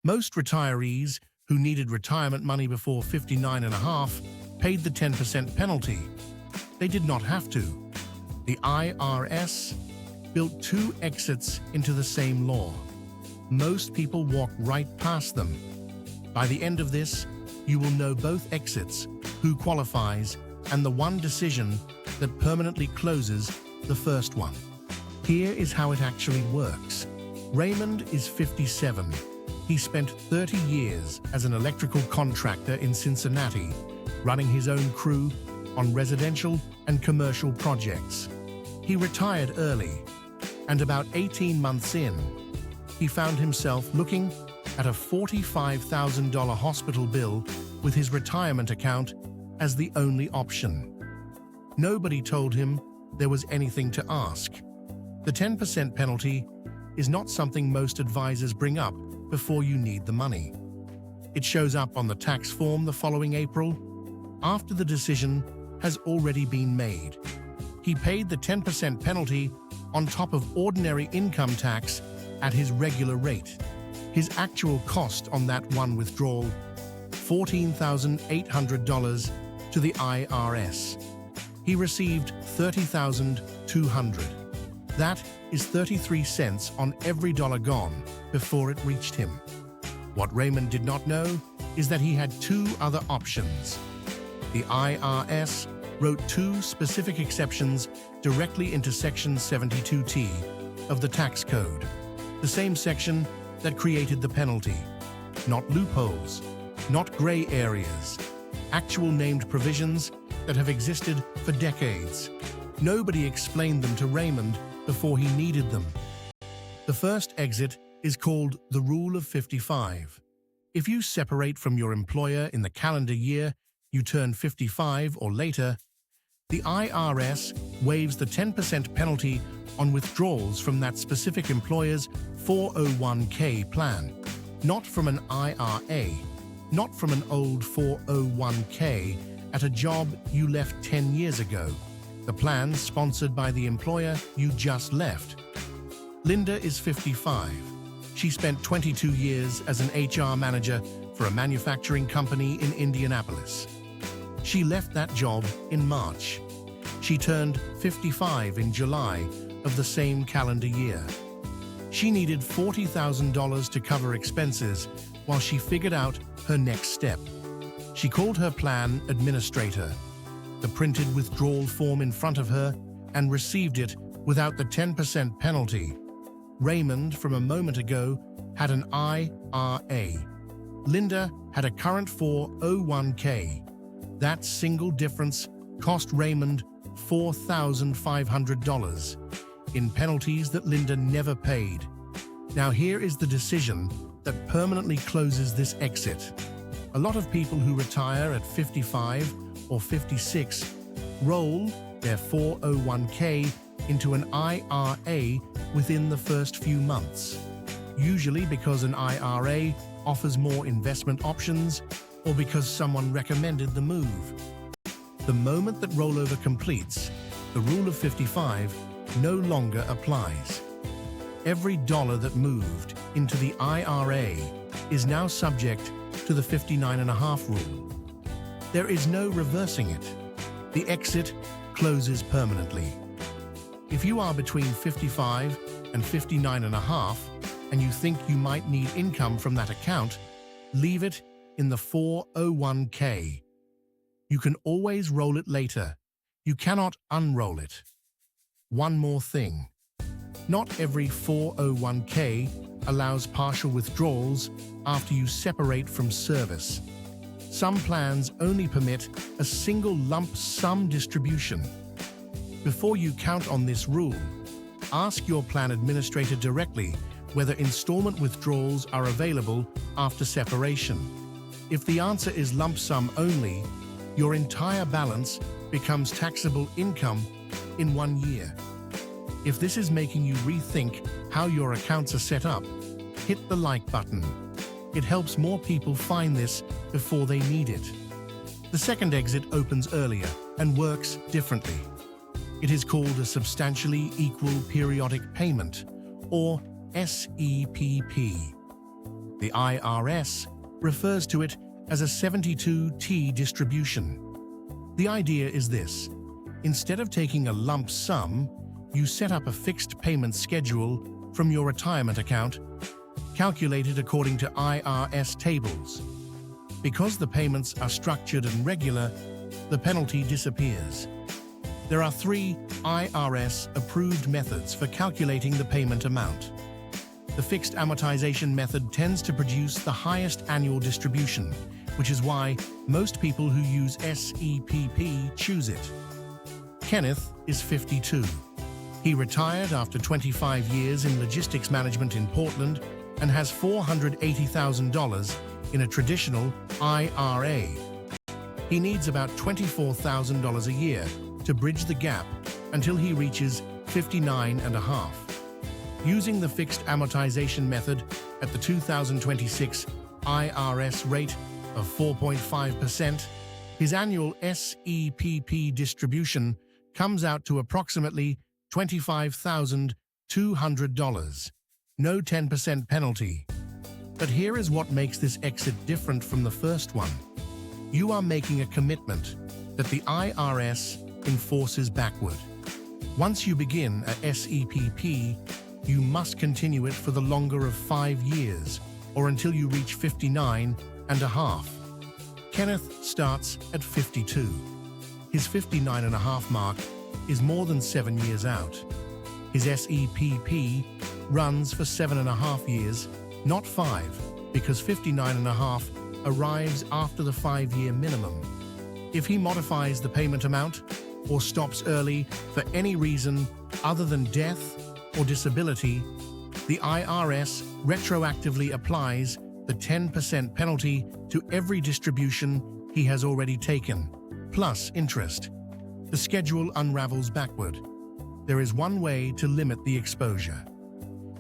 Most retirees who needed retirement money before 59 and a half paid the 10% penalty. They did not have to. The IRS built two exits into the same law. Most people walk right past them. By the end of this, you will know both exits, who qualifies, and the one decision that permanently closes the first one. Here is how it actually works. Raymond is 57. He spent 30 years as an electrical contractor in Cincinnati, running his own crew on residential and commercial projects. He retired early, and about 18 months in, he found himself looking at a $45,000 hospital bill with his retirement account as the only option. Nobody told him there was anything to ask. The 10% penalty is not something most advisors bring up before you need the money. It shows up on the tax form the following April, after the decision has already been made. He paid the 10% penalty on top of ordinary income tax at his regular rate. His actual cost on that one withdrawal, $14,800 to the IRS. He received $30,200. That is 33 cents on every dollar gone before it reached him. What Raymond did not know is that he had two other options. The IRS wrote two specific exceptions directly into Section 72T of the tax code, the same section that created the penalty. Not loopholes, not gray areas, actual named provisions that have existed for decades. Nobody explained them to Raymond before he needed them. The first exit is called the Rule of 55. If you separate from your employer in the calendar year you turn 55 or later, the IRS waives the 10% penalty on withdrawals from that specific employer's 401k plan, not from an IRA, not from an old 401k at a job you left 10 years ago, the plan sponsored by the employer you just left. Linda is 55. She spent 22 years as an HR manager for a manufacturing company in Indianapolis. She left that job in March. She turned 55 in July of the same calendar year. She needed $40,000 to cover expenses while she figured out her next step. She called her plan administrator, the printed withdrawal form in front of her, and received it without the 10% penalty. Raymond, from a moment ago, had an IRA. Linda had a current 401k. That single difference cost Raymond $4,500 in penalties that Linda never paid. Now here is the decision that permanently closes this exit. A lot of people who retire at 55 or 56 roll their 401k into an IRA within the first few months, usually because an IRA offers more investment options or because someone recommended the move. The moment that rollover completes, the Rule of 55 no longer applies. Every dollar that moved into the IRA is now subject to the 59.5 rule. There is no reversing it. The exit closes permanently. If you are between 55 and 59.5 and you think you might need income from that account, leave it in the 401k. You can always roll it later. You cannot unroll it. One more thing. Not every 401k allows partial withdrawals after you separate from service. Some plans only permit a single lump sum distribution. Before you count on this rule, ask your plan administrator directly whether installment withdrawals are available after separation. If the answer is lump sum only, your entire balance becomes taxable income in 1 year. If this is making you rethink how your accounts are set up, hit the like button. It helps more people find this before they need it. The second exit opens earlier and works differently. It is called a substantially equal periodic payment, or SEPP. The IRS refers to it as a 72T distribution. The idea is this: instead of taking a lump sum, you set up a fixed payment schedule from your retirement account, calculated according to IRS tables. Because the payments are structured and regular, the penalty disappears. There are 3 IRS-approved methods for calculating the payment amount. The fixed amortization method tends to produce the highest annual distribution, which is why most people who use SEPP choose it. Kenneth is 52. He retired after 25 years in logistics management in Portland and has $480,000 in a traditional IRA. He needs about $24,000 a year to bridge the gap until he reaches 59 and a half. Using the fixed amortization method at the 2026 IRS rate of 4.5%, his annual SEPP distribution comes out to approximately $25,200. No 10% penalty. But here is what makes this exit different from the first one. You are making a commitment that the IRS enforces backward. Once you begin a SEPP, you must continue it for the longer of 5 years, or until you reach 59 and a half. Kenneth starts at 52. His 59 and a half mark is more than 7 years out. His SEPP runs for 7.5 years, not 5, because 59 and a half arrives after the 5-year minimum. If he modifies the payment amount or stops early for any reason other than death or disability, the IRS retroactively applies the 10% penalty to every distribution he has already taken, plus interest. The schedule unravels backward. There is one way to limit the exposure.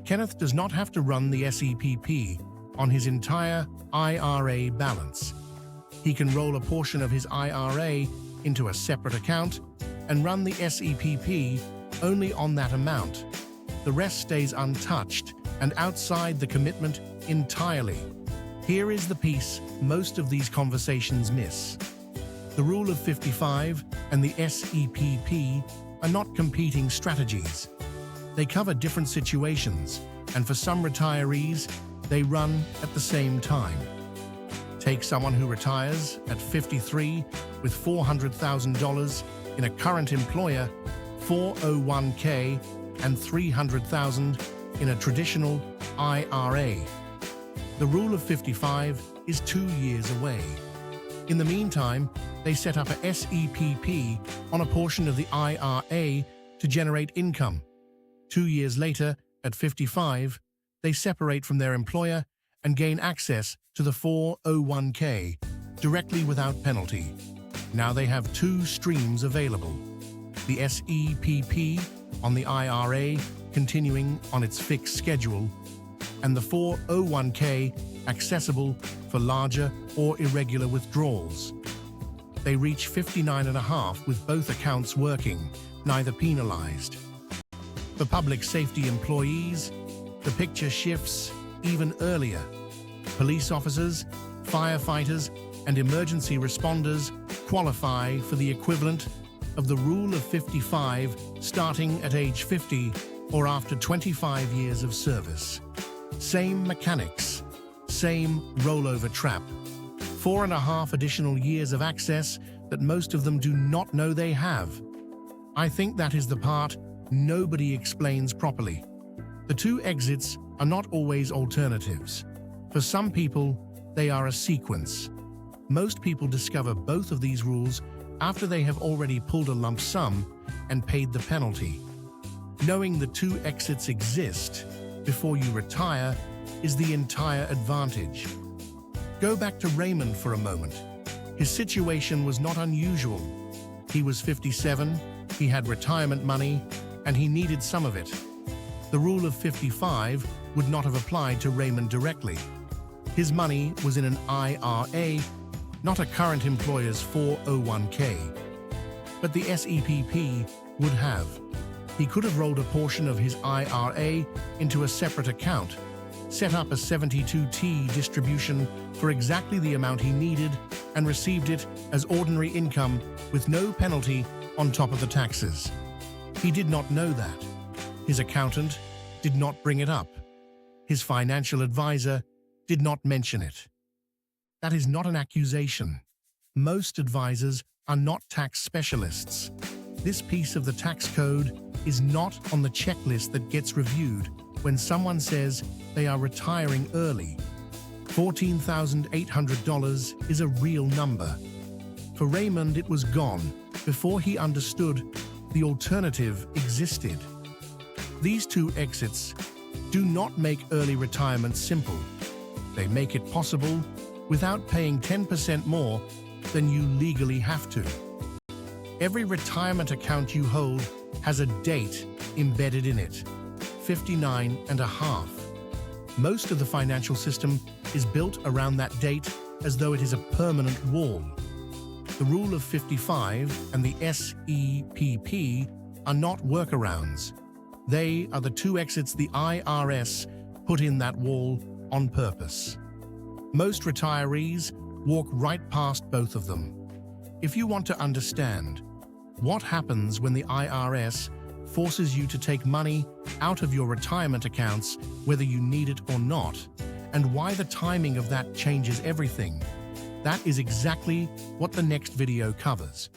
Kenneth does not have to run the SEPP on his entire IRA balance. He can roll a portion of his IRA into a separate account and run the SEPP only on that amount. The rest stays untouched and outside the commitment entirely. Here is the piece most of these conversations miss. The Rule of 55 and the SEPP are not competing strategies. They cover different situations, and for some retirees, they run at the same time. Take someone who retires at 53 with $400,000 in a current employer, 401k, and $300,000 in a traditional IRA. The Rule of 55 is 2 years away. In the meantime, they set up a SEPP on a portion of the IRA to generate income. 2 years later, at 55, they separate from their employer and gain access to the 401k directly without penalty. Now they have 2 streams available: the SEPP on the IRA continuing on its fixed schedule, and the 401k accessible for larger or irregular withdrawals. They reach 59 and a half with both accounts working, neither penalized. For public safety employees, the picture shifts even earlier. Police officers, firefighters, and emergency responders qualify for the equivalent of the Rule of 55 starting at age 50 or after 25 years of service. Same mechanics, same rollover trap. 4.5 additional years of access that most of them do not know they have. I think that is the part nobody explains properly. The 2 exits are not always alternatives. For some people, they are a sequence. Most people discover both of these rules after they have already pulled a lump sum and paid the penalty. Knowing the 2 exits exist before you retire is the entire advantage. Go back to Raymond for a moment. His situation was not unusual. He was 57, he had retirement money, and he needed some of it. The Rule of 55 would not have applied to Raymond directly. His money was in an IRA, not a current employer's 401k. But the SEPP would have. He could have rolled a portion of his IRA into a separate account, set up a 72T distribution for exactly the amount he needed, and received it as ordinary income with no penalty on top of the taxes. He did not know that. His accountant did not bring it up. His financial advisor did not mention it. That is not an accusation. Most advisors are not tax specialists. This piece of the tax code is not on the checklist that gets reviewed when someone says they are retiring early. $14,800 is a real number. For Raymond, it was gone before he understood the alternative existed. These two exits do not make early retirement simple. They make it possible without paying 10% more than you legally have to. Every retirement account you hold has a date embedded in it, 59 and a half. Most of the financial system is built around that date as though it is a permanent wall. The rule of 55 and the SEPP are not workarounds. They are the two exits the IRS put in that wall on purpose. Most retirees walk right past both of them. If you want to understand what happens when the IRS forces you to take money out of your retirement accounts, whether you need it or not, and why the timing of that changes everything, that is exactly what the next video covers.